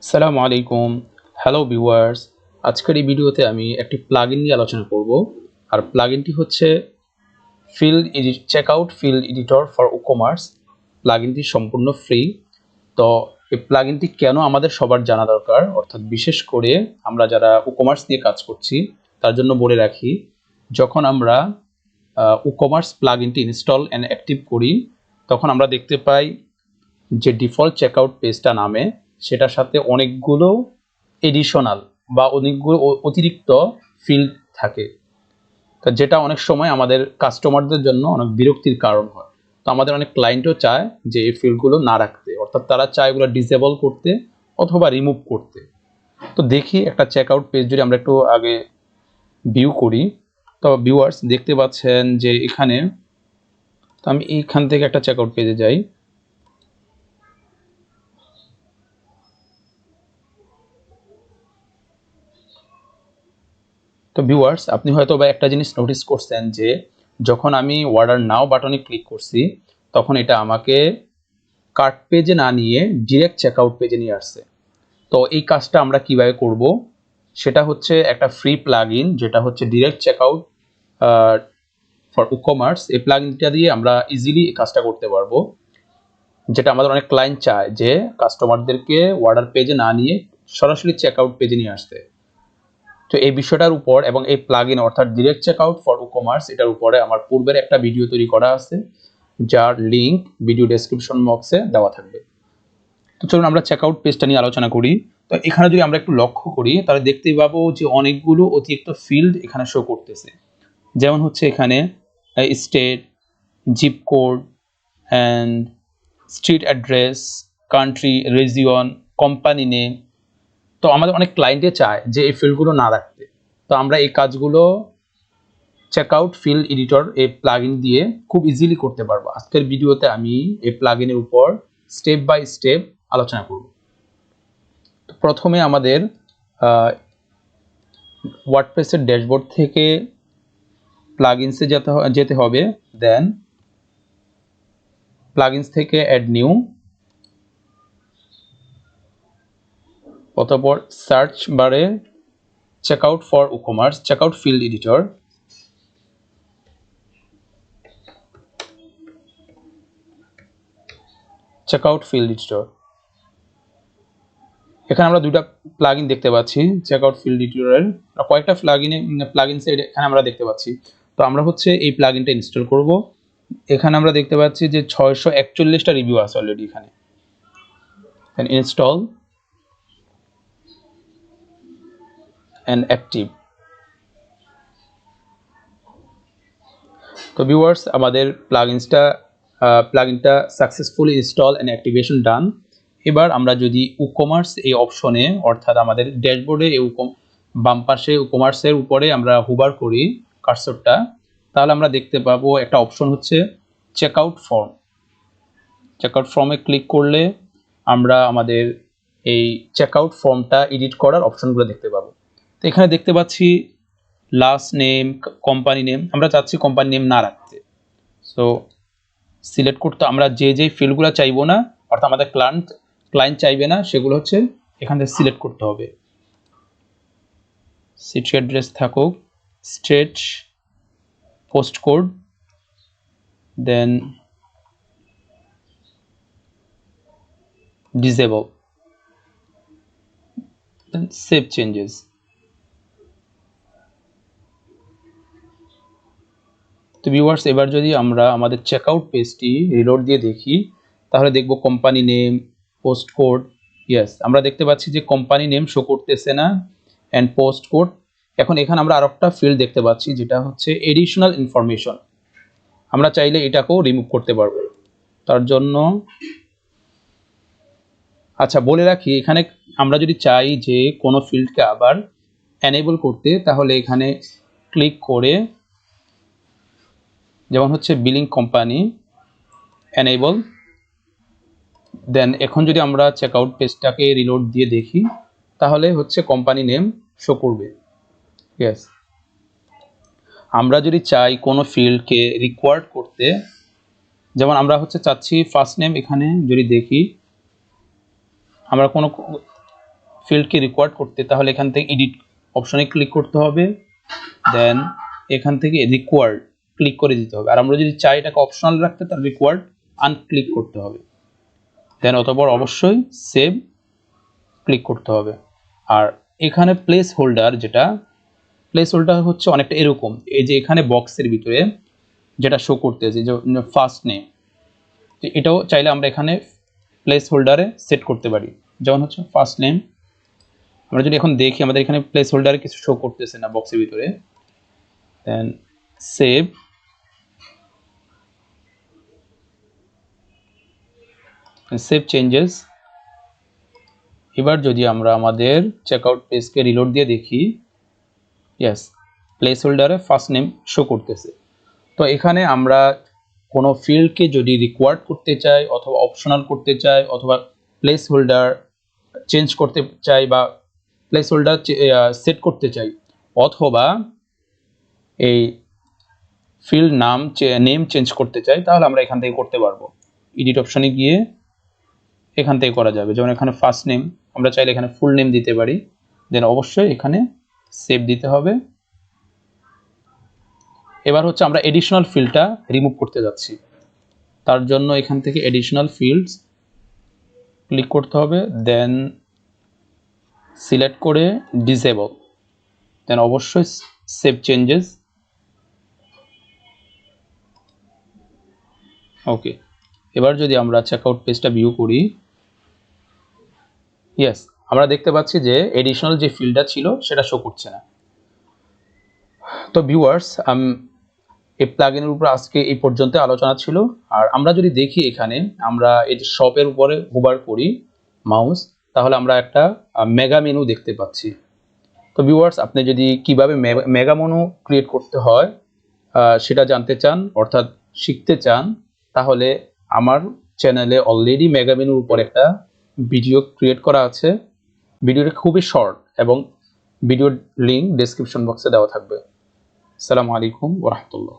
আসসালামু আলাইকুম। Hello viewers, আজকের এই ভিডিওতে আমি একটি প্লাগইন নিয়ে আলোচনা করব। আর প্লাগইনটি হচ্ছে checkout field editor for WooCommerce। প্লাগইনটি সম্পূর্ণ ফ্রি। তো এই প্লাগইনটি কেন আমাদের সবার জানা দরকার, অর্থাৎ বিশেষ করে আমরা যারা WooCommerce নিয়ে কাজ করছি তার জন্য বলে রাখি, যখন আমরা WooCommerce প্লাগইনটি ইনস্টল অ্যান্ড অ্যাক্টিভ করি তখন আমরা দেখতে পাই যে ডিফল্ট চেকআউট পেজটা নামে সেটার সাথে অনেকগুলো এডিশনাল বা অনেকগুলো অতিরিক্ত ফিল্ড থাকে, তো যেটা অনেক সময় আমাদের কাস্টমারদের জন্য অনেক বিরক্তির কারণ হয়। তো আমাদের অনেক ক্লায়েন্টও চায় যে এই ফিল্ডগুলো না রাখতে, অর্থাৎ তারা চায় এগুলো ডিসেবল করতে অথবা রিমুভ করতে। তো দেখি একটা চেকআউট পেজ যদি আমরা একটু আগে ভিউ করি, তো ভিউয়ার্স দেখতে পাচ্ছেন যে এখানে, তো আমি এইখান থেকে একটা চেকআউট পেজে যাই। তো ভিউয়ার্স আপনি হয়তো বা একটা জিনিস নোটিস করছেন যে যখন আমি অর্ডার নাও বাটনে ক্লিক করছি তখন এটা আমাকে কার্ট পেজে না নিয়ে ডিরেক্ট চেকআউট পেজে নিয়ে আসছে। তো এই কাজটা আমরা কিভাবে করব, সেটা হচ্ছে একটা ফ্রি প্লাগইন যেটা হচ্ছে ডিরেক্ট চেকআউট ফর WooCommerce। এই প্লাগইনটা দিয়ে আমরা ইজিলি এই কাজটা করতে পারবো, যেটা আমাদের অনেক ক্লায়েন্ট চায় যে কাস্টমারদেরকে অর্ডার পেজে না নিয়ে সরাসরি চেকআউট পেজে নিয়ে আসতে। তো এই বিষয়টার উপর এবং এই প্লাগইন অর্থাৎ ডিরেক্ট চেকআউট ফর WooCommerce এটার উপরে আমার পূর্বের একটা ভিডিও তৈরি করা আছে, যার লিংক ভিডিও ডেসক্রিপশন বক্সে দেওয়া থাকবে। তো চলুন আমরা চেকআউট পেজটা নিয়ে আলোচনা করি। তো এখানে যদি আমরা একটু লক্ষ্য করি তাহলে দেখতেই পাবো যে অনেকগুলো অতিরিক্ত ফিল্ড এখানে শো করতেছে। যেমন হচ্ছে এখানে state, zip code and street address, country, region, company name. তো আমাদের অনেক ক্লায়েন্টে চায় যে এই ফিল্ডগুলো না রাখতে। তো আমরা এই কাজগুলো চেকআউট ফিল্ড এডিটর এই প্লাগইন দিয়ে খুব ইজিলি করতে পারবো। আজকের ভিডিওতে আমি এই প্লাগইনের উপর স্টেপ বাই স্টেপ আলোচনা করব। তো প্রথমে আমাদের ওয়ার্ডপ্রেসের ড্যাশবোর্ড থেকে প্লাগইনসে যেতে হবে। দেন প্লাগইনস থেকে অ্যাড নিউ, অতঃপর সার্চ বারে checkout for WooCommerce, checkout field editor. Checkout field editor, এখানে আমরা দুইটা প্লাগইন দেখতে পাচ্ছি চেকআউট ফিল্ড এডিটরের, কয়েকটা প্লাগইনস এখানে আমরা দেখতে পাচ্ছি। তো আমরা হচ্ছে এই প্লাগইনটা ইনস্টল করব। এখানে আমরা দেখতে পাচ্ছি যে 641টা রিভিউ আছে অলরেডি এখানে। Install and active. তো ভিউয়ার্স আমাদের প্লাগইনটা সাকসেসফুলি ইনস্টল অ্যান্ড অ্যাক্টিভেশন ডান। এবার আমরা যদি WooCommerce এই অপশনে, অর্থাৎ আমাদের ড্যাশবোর্ডে এই বাম পাশে WooCommerceর উপরে আমরা হুবার করি কার্সরটা, তাহলে আমরা দেখতে পাবো একটা অপশন হচ্ছে চেকআউট ফর্ম। চেকআউট ফর্মে ক্লিক করলে আমরা আমাদের এই চেকআউট ফর্মটা এডিট করার অপশনগুলো দেখতে পাবো। তো এখানে দেখতে পাচ্ছি লাস্ট নেম, কোম্পানি নেম। আমরা চাচ্ছি কোম্পানি নেম না রাখতে। সো সিলেক্ট করতে আমরা যে ফিল্ডগুলো চাইবো না, অর্থাৎ আমাদের ক্লায়েন্ট চাইবে না, সেগুলো হচ্ছে এখান থেকে সিলেক্ট করতে হবে। সিটি অ্যাড্রেস থাকুক, স্টেট, পোস্ট কোড, দেন ডিসেবল, দেন সেভ চেঞ্জেস। তো ভিউয়ার্স এবার যদি আমরা আমাদের চেকআউট পেজটি রিলোড দিয়ে দেখি তাহলে দেখব company name, post code. Yes, আমরা দেখতে পাচ্ছি যে কোম্পানি নেম শো করতেছে না অ্যান্ড পোস্ট কোড। এখন এখানে আমরা আরেকটা ফিল্ড দেখতে পাচ্ছি যেটা হচ্ছে এডিশনাল ইনফরমেশন। আমরা চাইলে এটাকেও রিমুভ করতে পারবো। তার জন্য আচ্ছা বলে রাখি, এখানে আমরা যদি চাই যে কোনো ফিল্ডকে আবার এনেবল করতে তাহলে এখানে ক্লিক করে, যেমন হচ্ছে বিলিং কোম্পানি, এনেবল। দেন এখন যদি আমরা চেকআউট পেজটাকে রিলোড দিয়ে দেখি তাহলে হচ্ছে কোম্পানি নেম শো করবে। ইয়েস, আমরা যদি চাই কোনো ফিল্ডকে রিকোয়ার্ড করতে, যেমন আমরা হচ্ছে চাচ্ছি ফার্স্ট নেম, এখানে যদি দেখি আমরা কোনো ফিল্ডকে রিকোয়ার্ড করতে, তাহলে এখান থেকে এডিট অপশনে ক্লিক করতে হবে, দেন এখান থেকে রিকোয়ার্ড ক্লিক করে দিতে হবে। আর আমরা যদি চাই এটাকে অপশনাল রাখতে, তাহলে রিকোয়ার্ড আনক্লিক করতে হবে, দেন অতঃপর অবশ্যই সেভ ক্লিক করতে হবে। আর এখানে প্লেস হোল্ডার, যেটা প্লেস হোল্ডার হচ্ছে অনেকটা এরকম, এই যে এখানে বক্সের ভিতরে যেটা শো করতেছে যে ফার্স্ট নেম, তো এটাও চাইলে আমরা এখানে প্লেস হোল্ডারে সেট করতে পারি। যেমন হচ্ছে ফার্স্ট নেম, আমরা যদি এখন দেখি আমাদের এখানে প্লেস হোল্ডারে কিছু শো করতেছে না বক্সের ভিতরে, দেন সেভ, সেভ চেঞ্জেস। এবার যদি আমরা আমাদের চেকআউট পেজকে রিলোড দিয়ে দেখি, ইয়েস, প্লেস হোল্ডারে ফার্স্ট নেম শো করতেছে। তো এখানে আমরা কোনো ফিল্ডকে যদি রিকোয়ার্ড করতে চাই অথবা অপশনাল করতে চাই অথবা প্লেস হোল্ডার চেঞ্জ করতে চাই বা প্লেস হোল্ডার সেট করতে চাই অথবা এই ফিল্ড নেম চেঞ্জ করতে চাই, তাহলে আমরা এখান থেকে করতে পারবো। এডিট অপশনে গিয়ে এখান থেকে করা যাবে। যেমন এখানে ফার্স্ট নেম, আমরা চাইলে এখানে ফুল নেম দিতে পারি, দেন অবশ্যই এখানে সেভ দিতে হবে। এবার হচ্ছে আমরা এডিশনাল ফিল্ডটা রিমুভ করতে যাচ্ছি, তার জন্য এখান থেকে এডিশনাল ফিল্ডস ক্লিক করতে হবে, দেন সিলেক্ট করে ডিসেবল, দেন অবশ্যই সেভ চেঞ্জেস। ওকে, এবার যদি আমরা চেকআউট পেজটা ভিউ করি, ইয়েস, আমরা দেখতে পাচ্ছি যে এডিশনাল যে ফিল্ডটা ছিল সেটা শো করছে না। তো ভিউয়ার্স, এই প্লাগইনের উপর আজকে এই পর্যন্ত আলোচনা ছিল। আর আমরা যদি দেখি এখানে আমরা এই যে শপের উপরে হোভার করি মাউস, তাহলে আমরা একটা মেগা মেনু দেখতে পাচ্ছি। তো ভিউয়ার্স, আপনি যদি কিভাবে মেগা মেনু ক্রিয়েট করতে হয় সেটা জানতে চান অর্থাৎ শিখতে চান, তাহলে আমার চ্যানেলে অলরেডি মেগা মেনুর উপর একটা ভিডিও ক্রিয়েট করা আছে। ভিডিওটা খুবই শর্ট এবং ভিডিওর লিঙ্ক ডেসক্রিপশন বক্সে দেওয়া থাকবে। আসসালামু আলাইকুম ওয়া রাহমাতুল্লাহ।